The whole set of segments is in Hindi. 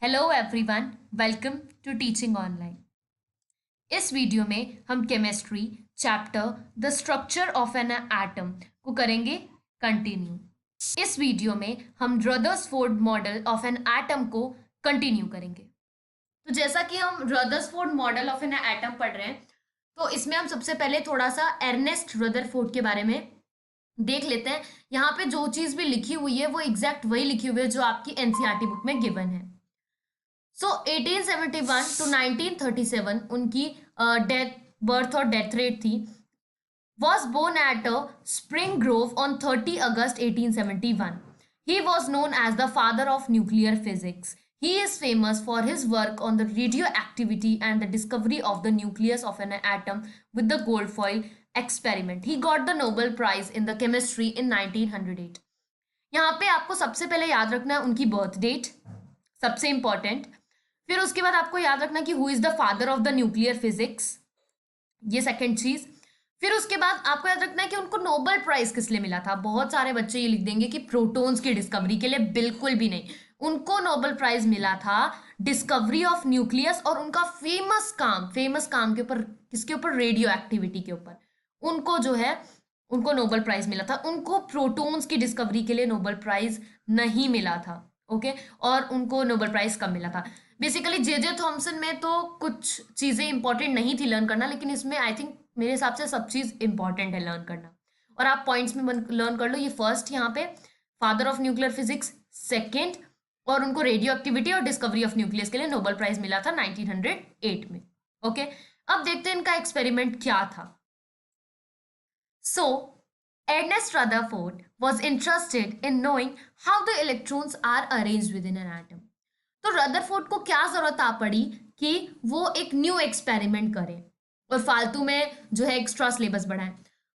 Hello everyone, welcome to teaching online. इस वीडियो में हम chemistry chapter the structure of an atom को करेंगे कंटिन्यू। इस वीडियो में हम Rutherford model of an atom को कंटिन्यू करेंगे। तो जैसा कि हम Rutherford model of an atom पढ़ रहे हैं, तो इसमें हम सबसे पहले थोड़ा सा एर्नेस्ट रदरफोर्ड के बारे में देख लेते हैं। यहाँ पे जो चीज़ भी लिखी हुई है वो एग्जैक्ट वही लिखी हुई है जो आपकी एनसीईआरटी बुक में गिवन है। सो 1871 टू 1937 उनकी डेथ बर्थ और डेथ रेट थी। Was born at Spring Grove on 30 August 1871. He was known as the father of nuclear physics. He is famous for his work on the radioactivity and the discovery of the nucleus of an atom with the gold foil experiment. He got the Nobel Prize in the chemistry in 1908. यहाँ पे आपको सबसे पहले याद रखना है उनकी बर्थ डेट, सबसे इंपॉर्टेंट। फिर उसके बाद आपको याद रखना कि who is the father of the nuclear physics, ये सेकंड चीज। फिर उसके बाद आपको याद रखना है कि उनको नोबेल प्राइज किस लिए मिला था। बहुत सारे बच्चे ये लिख देंगे कि प्रोटॉन्स की डिस्कवरी के लिए, बिल्कुल भी नहीं। उनको नोबेल प्राइज मिला था डिस्कवरी ऑफ न्यूक्लियस और उनका फेमस काम के ऊपर, किसके ऊपर, रेडियो एक्टिविटी के ऊपर। उनको जो है उनको नोबेल प्राइज मिला था। उनको प्रोटॉन्स की डिस्कवरी के लिए नोबेल प्राइज नहीं मिला था। ओके, और उनको नोबेल प्राइज कब मिला था। बेसिकली जे थॉमसन में तो कुछ चीज़ें इंपॉर्टेंट नहीं थी लर्न करना, लेकिन इसमें आई थिंक मेरे हिसाब से सब चीज़ इंपॉर्टेंट है लर्न करना। और आप पॉइंट्स में लर्न कर लो। ये फर्स्ट यहाँ पे father of nuclear physics, second, और उनको रेडियो एक्टिविटी और डिस्कवरी ऑफ न्यूक्लियस के लिए नोबेल प्राइज मिला था 1908 में। ओके, अब देखते हैं इनका एक्सपेरिमेंट क्या था। So, Ernest Rutherford was interested in knowing how the electrons are arranged within an atom. तो रदरफोर्ड को क्या जरूरत आ पड़ी कि वो एक न्यू एक्सपेरिमेंट करें और फालतू में जो है एक्स्ट्रा सिलेबस बढ़ाएं।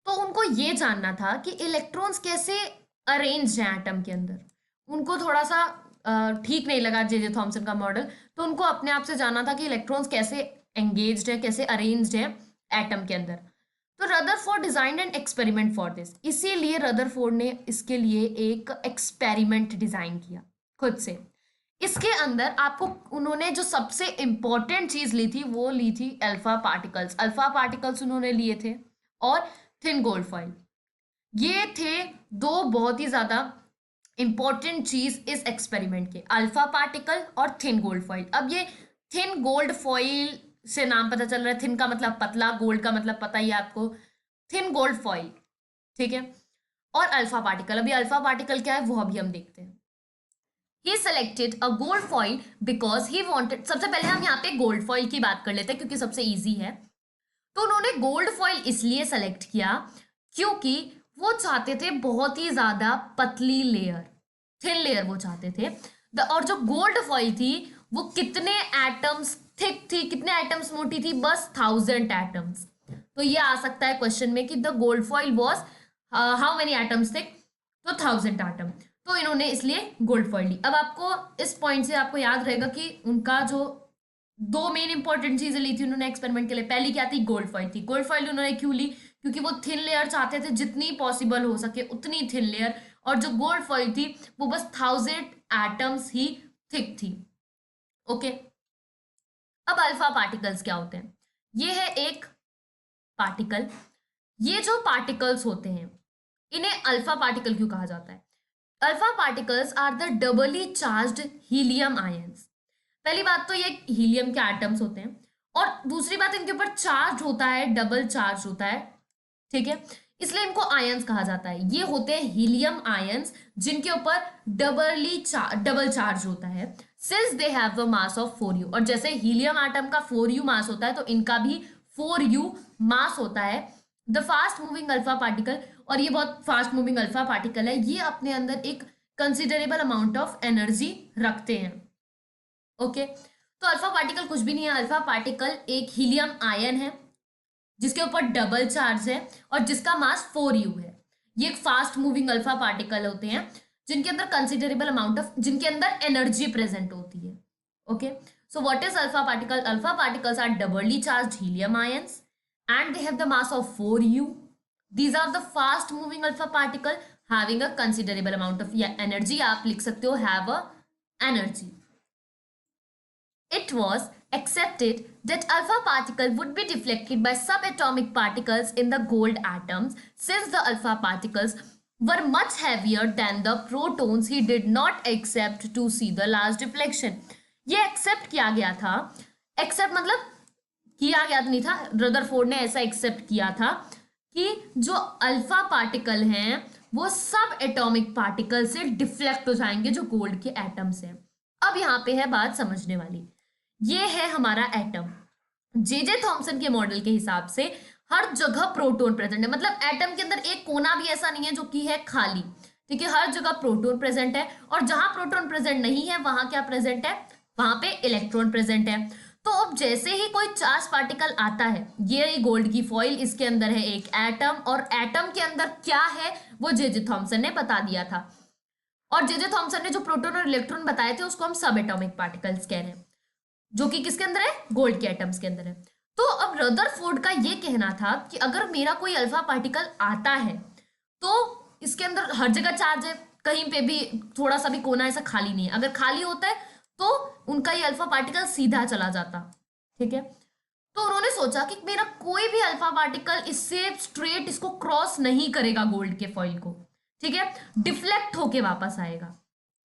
तो उनको ये जानना था कि इलेक्ट्रॉन्स कैसे अरेंज हैं एटम के अंदर। उनको थोड़ा सा ठीक नहीं लगा जे थॉमसन का मॉडल, तो उनको अपने आप से जानना था कि इलेक्ट्रॉन्स कैसे एंगेज्ड है, कैसे अरेंज्ड है एटम के अंदर। तो Rutherford design an experiment for this, इसीलिए रदरफोर्ड ने इसके लिए एक एक्सपेरिमेंट डिजाइन किया खुद से। इसके अंदर आपको उन्होंने जो सबसे इंपॉर्टेंट चीज ली थी वो ली थी अल्फा पार्टिकल्स। अल्फा पार्टिकल्स उन्होंने लिए थे और थिन गोल्ड फॉइल। ये थे दो बहुत ही ज्यादा इंपॉर्टेंट चीज इस एक्सपेरिमेंट के, अल्फा पार्टिकल और थिन गोल्ड फॉइल। अब ये थिन गोल्ड फॉइल से नाम पता चल रहा है, थिन का मतलब पतला, गोल्ड का मतलब पता ही है आपको, थिन गोल्ड फॉइल, ठीक है। और अल्फा पार्टिकल, अभी अल्फा पार्टिकल क्या है वो अभी हम देखते हैं। He selected a gold foil because he wanted, सबसे पहले हम यहाँ पे गोल्ड फॉइल की बात कर लेते हैं क्योंकि सबसे इजी है। तो उन्होंने गोल्ड फॉइल इसलिए सेलेक्ट किया क्योंकि वो चाहते थे बहुत ही ज्यादा पतली लेयर, थिन लेयर वो चाहते थे। और जो गोल्ड फॉइल थी वो कितने एटम्स थिक थी, कितने एटम्स मोटी थी, बस 1000 एटम्स। तो ये आ सकता है क्वेश्चन में कि the gold foil was how many atoms thick, तो 1000 एटम। तो इन्होंने इसलिए गोल्ड फॉइल ली। अब आपको इस पॉइंट से आपको याद रहेगा कि उनका जो दो मेन इंपॉर्टेंट चीजें ली थी उन्होंने एक्सपेरिमेंट के लिए, पहली क्या थी, गोल्ड फॉइल थी। गोल्ड फॉइल उन्होंने क्यों ली, क्योंकि वो थिन लेयर चाहते थे, जितनी पॉसिबल हो सके उतनी थिन लेयर, और जो गोल्ड फॉइल थी वो बस 1000 एटम्स ही थिक थी। ओके, अब अल्फा पार्टिकल्स क्या होते हैं। ये है एक पार्टिकल। ये जो पार्टिकल्स होते हैं इन्हें अल्फा पार्टिकल क्यों कहा जाता है। Alpha particles are the doubly charged helium ions. पहली बात तो ये हीलियम के एटम्स होते हैं, और दूसरी बात इनके ऊपर चार्ज होता है, डबल चार्ज होता है, ठीक है, इसलिए इनको आयंस कहा जाता है। ये होते हैं हीलियम आयंस जिनके ऊपर डबल चार्ज होता है। Since they have a mass of 4u, और जैसे हीलियम एटम का 4u मास होता है तो इनका भी 4u मास होता है। The fast moving alpha particle, और ये बहुत फास्ट मूविंग अल्फा पार्टिकल है, ये अपने अंदर एक कंसिडरेबल अमाउंट ऑफ एनर्जी रखते हैं। ओके, तो अल्फा पार्टिकल कुछ भी नहीं है। अल्फा पार्टिकल एक हीलियम आयन है जिसके ऊपर डबल चार्ज है और जिसका मास 4u है। ये एक फास्ट मूविंग अल्फा पार्टिकल होते हैं जिनके अंदर कंसिडरेबल अमाउंट ऑफ, जिनके अंदर एनर्जी प्रेजेंट होती है। Okay, so what is alpha particle. Alpha particles are doubly charge helium ions and they have the mass of 4u. These are the fast moving alpha particle having a considerable amount of energy. आप लिख सकते हो have a energy. It was accepted that alpha particle would be deflected by subatomic particles in the gold atoms. Since the alpha particles were much heavier than the protons, he did not accept to see the large deflection. ये एक्सेप्ट किया गया था, एक्सेप्ट मतलब किया गया नहीं था, रदरफोर्ड ने ऐसा एक्सेप्ट किया था कि जो अल्फा पार्टिकल हैं वो सब एटॉमिक पार्टिकल से डिफ्लेक्ट हो जाएंगे जो गोल्ड के एटम्स हैं। अब यहाँ पे है बात समझने वाली, ये है हमारा एटम। जे थॉमसन के मॉडल के हिसाब से हर जगह प्रोटॉन प्रेजेंट है, मतलब एटम के अंदर एक कोना भी ऐसा नहीं है जो कि है खाली, ठीक है, हर जगह प्रोटॉन प्रेजेंट है। और जहां प्रोटॉन प्रेजेंट नहीं है वहां क्या प्रेजेंट है, वहां पे इलेक्ट्रॉन प्रेजेंट है। तो अब जैसे ही कोई चार्ज पार्टिकल आता है, ये गोल्ड की फॉइल, इसके अंदर है एक एटम, और एटम के अंदर क्या है वो जे थॉमसन ने बता दिया था। और जे थॉमसन ने जो प्रोटॉन और इलेक्ट्रॉन बताए थे उसको हम सब एटॉमिक पार्टिकल्स कह रहे हैं, जो कि किसके अंदर है, गोल्ड के एटम्स के अंदर है। तो अब रदरफोर्ड का ये कहना था कि अगर मेरा कोई अल्फा पार्टिकल आता है तो इसके अंदर हर जगह चार्ज है, कहीं पे भी थोड़ा सा भी कोना ऐसा खाली नहीं है। अगर खाली होता है तो उनका ये अल्फा पार्टिकल सीधा चला जाता, ठीक है। तो उन्होंने सोचा कि मेरा कोई भी अल्फा पार्टिकल इससे स्ट्रेट इसको क्रॉस नहीं करेगा गोल्ड के फॉइल को, ठीक है, डिफ्लेक्ट होके वापस आएगा,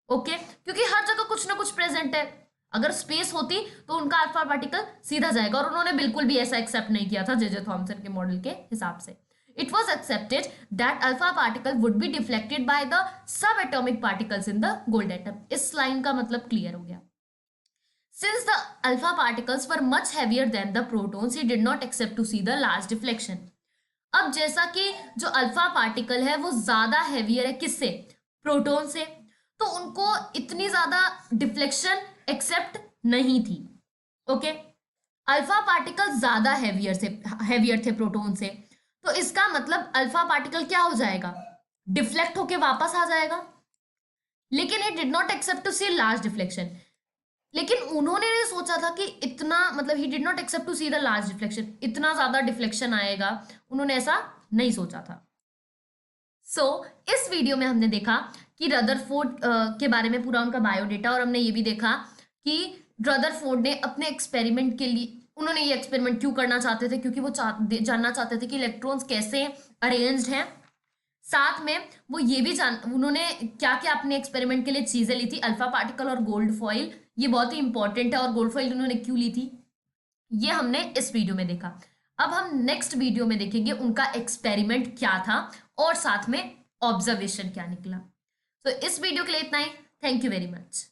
ओके, क्योंकि हर जगह कुछ ना कुछ प्रेजेंट है। अगर स्पेस होती तो उनका अल्फा पार्टिकल सीधा जाएगा, और उन्होंने बिल्कुल भी ऐसा एक्सेप्ट नहीं किया था जे थॉमसन के मॉडल के हिसाब से। It was accepted that alpha particle would be deflected by the sub atomic particles in the gold atom. इस लाइन का मतलब क्लियर हो गया। Since the alpha particles were much heavier than the protons, he did not accept to see the large deflection. अब जैसा कि जो अल्फा पार्टिकल है वो ज्यादा हैवियर है किससे, प्रोटॉन से, तो उनको इतनी ज्यादा डिफ्लेक्शन एक्सेप्ट नहीं थी, ओके। अल्फा पार्टिकल ज्यादा हैवियर थे प्रोटॉन से, तो इसका मतलब अल्फा पार्टिकल क्या हो जाएगा, डिफ्लेक्ट होके वापस आ जाएगा। लेकिन it did not expect to see large deflection, लेकिन उन्होंने ने सोचा था कि इतना, मतलब he did not expect to see the large deflection, इतना ज्यादा डिफ्लेक्शन आएगा, उन्होंने ऐसा नहीं सोचा था। इस वीडियो में हमने देखा कि रदरफोर्ड के बारे में पूरा उनका बायोडेटा, और हमने ये भी देखा कि रदरफोर्ड ने अपने एक्सपेरिमेंट के लिए, उन्होंने ये एक्सपेरिमेंट क्यों करना चाहते थे, क्योंकि वो जानना चाहते थे कि इलेक्ट्रॉन्स कैसे अरेंज्ड हैं। साथ में वो ये भी उन्होंने क्या क्या अपने एक्सपेरिमेंट के लिए चीजें ली थी, अल्फा पार्टिकल और गोल्ड फॉइल, ये बहुत ही इंपॉर्टेंट है, और गोल्ड फॉइल उन्होंने क्यों ली थी ये हमने इस वीडियो में देखा। अब हम नेक्स्ट वीडियो में देखेंगे उनका एक्सपेरिमेंट क्या था और साथ में ऑब्जर्वेशन क्या निकला। तो इस वीडियो के लिए इतना ही। Thank you very much.